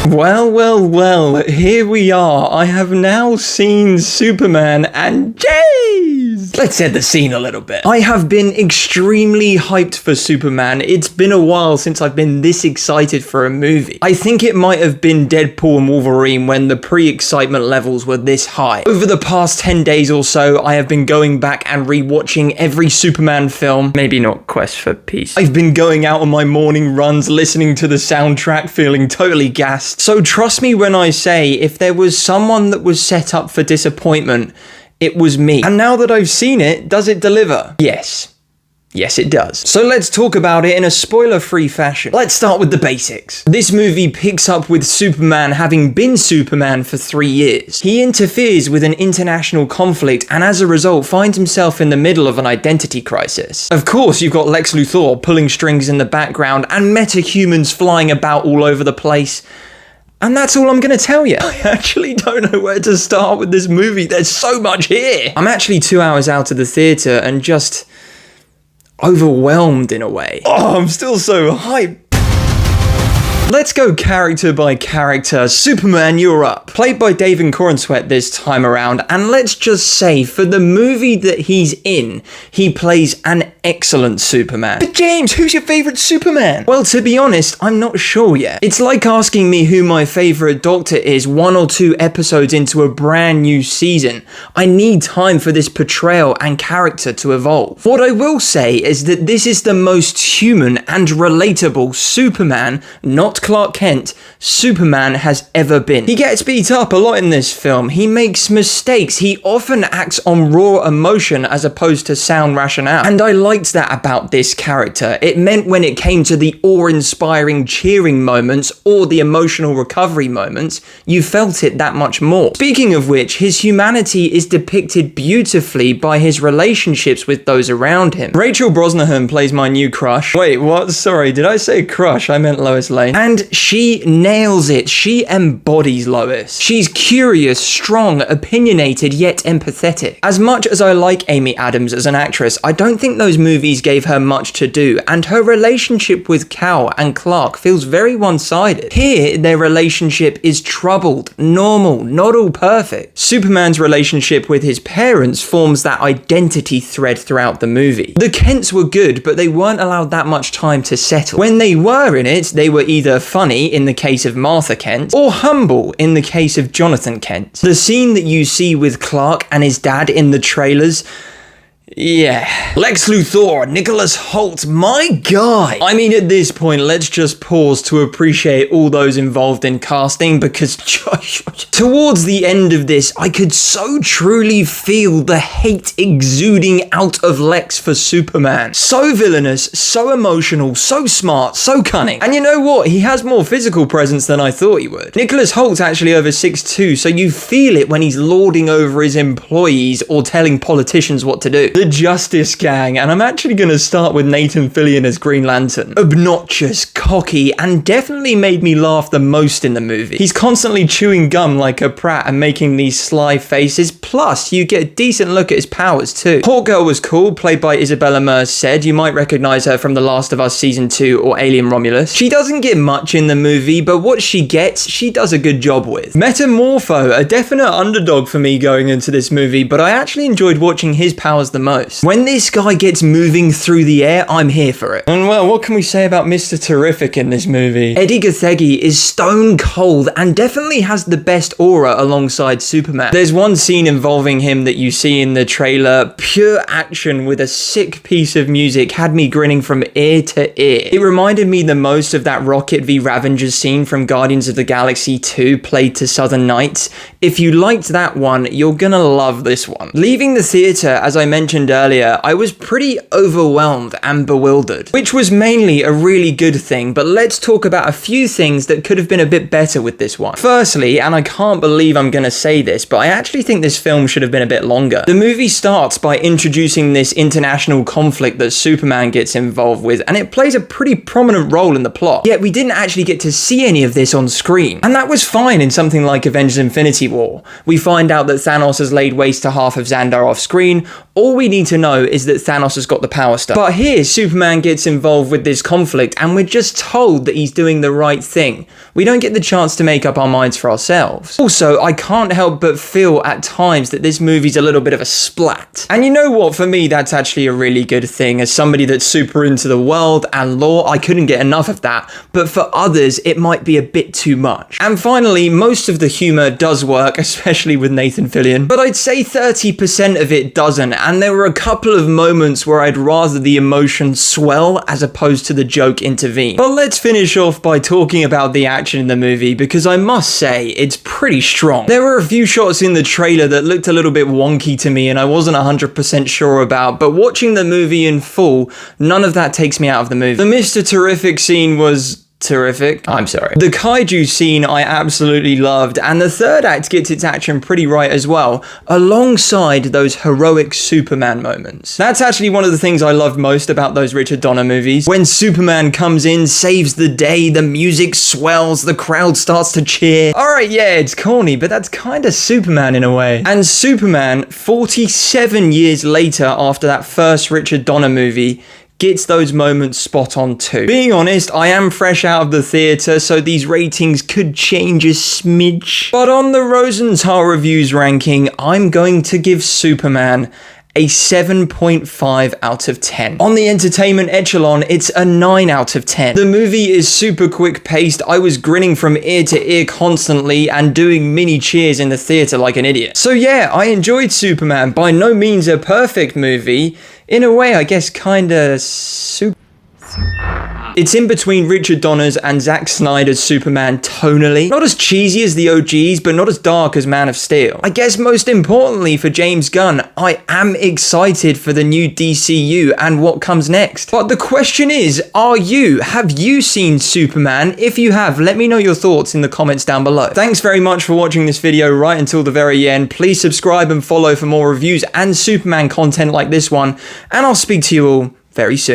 Well, here we are. I have now seen Superman, and jeez! Let's set the scene a little bit. I have been extremely hyped for Superman. It's been a while since I've been this excited for a movie. I think it might have been Deadpool and Wolverine when the pre-excitement levels were this high. Over the past 10 days or so, I have been going back and re-watching every Superman film. Maybe not Quest for Peace. I've been going out on my morning runs, listening to the soundtrack, feeling totally gassed. So trust me when I say, if there was someone that was set up for disappointment, it was me. And now that I've seen it, does it deliver? Yes. Yes, it does. So let's talk about it in a spoiler-free fashion. Let's start with the basics. This movie picks up with Superman having been Superman for 3 years. He interferes with an international conflict and as a result finds himself in the middle of an identity crisis. Of course, you've got Lex Luthor pulling strings in the background and meta-humans flying about all over the place. And that's all I'm gonna tell you. I actually don't know where to start with this movie. There's so much here. I'm actually 2 hours out of the theater and just overwhelmed in a way. Oh, I'm still so hyped. Let's go character by character. Superman, you're up. Played by David Corenswet this time around, and let's just say, for the movie that he's in, he plays an excellent Superman. But James, who's your favourite Superman? Well, to be honest, I'm not sure yet. It's like asking me who my favourite Doctor is 1 or 2 episodes into a brand new season. I need time for this portrayal and character to evolve. What I will say is that this is the most human and relatable Superman, not Clark Kent, Superman has ever been. He gets beat up a lot in this film. He makes mistakes. He often acts on raw emotion as opposed to sound rationale. And I liked that about this character. It meant when it came to the awe-inspiring cheering moments or the emotional recovery moments, you felt it that much more. Speaking of which, his humanity is depicted beautifully by his relationships with those around him. Rachel Brosnahan plays my new crush. Wait, what? Sorry, did I say crush? I meant Lois Lane. And she nails it. She embodies Lois. She's curious, strong, opinionated, yet empathetic. As much as I like Amy Adams as an actress, I don't think those movies gave her much to do, and her relationship with Kal and Clark feels very one-sided. Here, their relationship is troubled, normal, not all perfect. Superman's relationship with his parents forms that identity thread throughout the movie. The Kents were good, but they weren't allowed that much time to settle. When they were in it, they were either funny in the case of Martha Kent, or humble in the case of Jonathan Kent. The scene that you see with Clark and his dad in the trailers, yeah. Lex Luthor, Nicholas Hoult, my guy. I mean, at this point, let's just pause to appreciate all those involved in casting, because towards the end of this, I could so truly feel the hate exuding out of Lex for Superman. So villainous, so emotional, so smart, so cunning. And you know what? He has more physical presence than I thought he would. Nicholas Hoult's actually over 6'2", so you feel it when he's lording over his employees or telling politicians what to do. The Justice Gang, and I'm actually going to start with Nathan Fillion as Green Lantern. Obnoxious, cocky, and definitely made me laugh the most in the movie. He's constantly chewing gum like a prat and making these sly faces, plus you get a decent look at his powers too. Hawkgirl was cool, played by Isabella Merced. You might recognise her from The Last of Us Season 2 or Alien Romulus. She doesn't get much in the movie, but what she gets, she does a good job with. Metamorpho, a definite underdog for me going into this movie, but I actually enjoyed watching his powers the most. When this guy gets moving through the air, I'm here for it. And well, what can we say about Mr. Terrific in this movie? Eddie Gathegi is stone cold and definitely has the best aura alongside Superman. There's one scene involving him that you see in the trailer. Pure action with a sick piece of music had me grinning from ear to ear. It reminded me the most of that Rocket v Ravengers scene from Guardians of the Galaxy 2 played to Southern Nights. If you liked that one, you're gonna love this one. Leaving the theater, as I mentioned earlier, I was pretty overwhelmed and bewildered, which was mainly a really good thing, but let's talk about a few things that could have been a bit better with this one. Firstly, and I can't believe I'm gonna say this, but I actually think this film should have been a bit longer. The movie starts by introducing this international conflict that Superman gets involved with, and it plays a pretty prominent role in the plot, yet we didn't actually get to see any of this on screen. And that was fine in something like Avengers Infinity War. We find out that Thanos has laid waste to half of Xandar off screen. All we we need to know is that Thanos has got the Power Stone. But here, Superman gets involved with this conflict, and we're just told that he's doing the right thing. We don't get the chance to make up our minds for ourselves. Also, I can't help but feel at times that this movie's a little bit of a splat. And you know what? For me, that's actually a really good thing. As somebody that's super into the world and lore, I couldn't get enough of that. But for others, it might be a bit too much. And finally, most of the humor does work, especially with Nathan Fillion. But I'd say 30% of it doesn't. And there were a couple of moments where I'd rather the emotion swell as opposed to the joke intervene. But let's finish off by talking about the action in the movie, because I must say it's pretty strong. There were a few shots in the trailer that looked a little bit wonky to me and I wasn't 100% sure about, but watching the movie in full, none of that takes me out of the movie. The Mr. Terrific scene was terrific. I'm sorry. The kaiju scene I absolutely loved, and the third act gets its action pretty right as well, alongside those heroic Superman moments. That's actually one of the things I loved most about those Richard Donner movies. When Superman comes in, saves the day, the music swells, the crowd starts to cheer. Alright, yeah, it's corny, but that's kind of Superman in a way. And Superman, 47 years later after that first Richard Donner movie, gets those moments spot on too. Being honest, I am fresh out of the theatre, so these ratings could change a smidge. But on the Rosenthal Reviews ranking, I'm going to give Superman a 7.5 out of 10. On the entertainment echelon, it's a 9 out of 10. The movie is super quick paced. I was grinning from ear to ear constantly and doing mini cheers in the theatre like an idiot. So yeah, I enjoyed Superman. By no means a perfect movie. In a way, I guess kinda It's in between Richard Donner's and Zack Snyder's Superman tonally. Not as cheesy as the OGs, but not as dark as Man of Steel. I guess most importantly for James Gunn, I am excited for the new DCU and what comes next. But the question is, have you seen Superman? If you have, let me know your thoughts in the comments down below. Thanks very much for watching this video right until the very end. Please subscribe and follow for more reviews and Superman content like this one, and I'll speak to you all very soon.